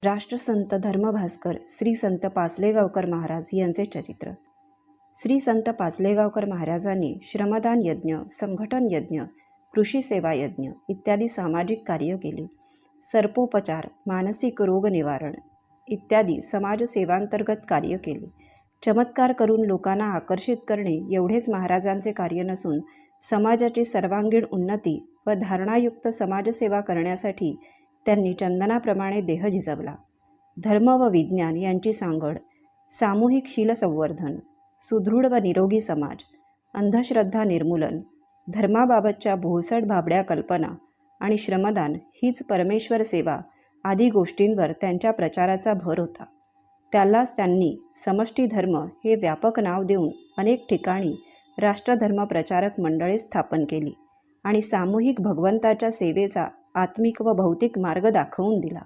राष्ट्रसंत धर्मभास्कर श्री संत पाचलेगावकर महाराज यांचे चरित्र. श्री संत पाचलेगावकर महाराजांनी श्रमदान यज्ञ, संघटन यज्ञ, कृषी सेवा यज्ञ इत्यादी सामाजिक कार्य केले. सर्पोपचार, मानसिक रोग निवारण इत्यादी समाजसेवांतर्गत कार्य केले. चमत्कार करून लोकांना आकर्षित करणे एवढेच महाराजांचे कार्य नसून समाजाची सर्वांगीण उन्नती व धारणायुक्त समाजसेवा करण्यासाठी त्यांनी चंदनाप्रमाणे देह झिजवला. धर्म व विज्ञान यांची सांगड, सामूहिक शीलसंवर्धन, सुदृढ व निरोगी समाज, अंधश्रद्धा निर्मूलन, धर्माबाबतच्या भोसड भाबड्या कल्पना आणि श्रमदान हीच परमेश्वर सेवा आदी गोष्टींवर त्यांच्या प्रचाराचा भर होता. त्यालाच त्यांनी समष्टी धर्म हे व्यापक नाव देऊन अनेक ठिकाणी राष्ट्रधर्म प्रचारक मंडळे स्थापन केली आणि सामूहिक भगवंताच्या सेवेचा आत्मिक व भौतिक मार्ग दाखवून दिला.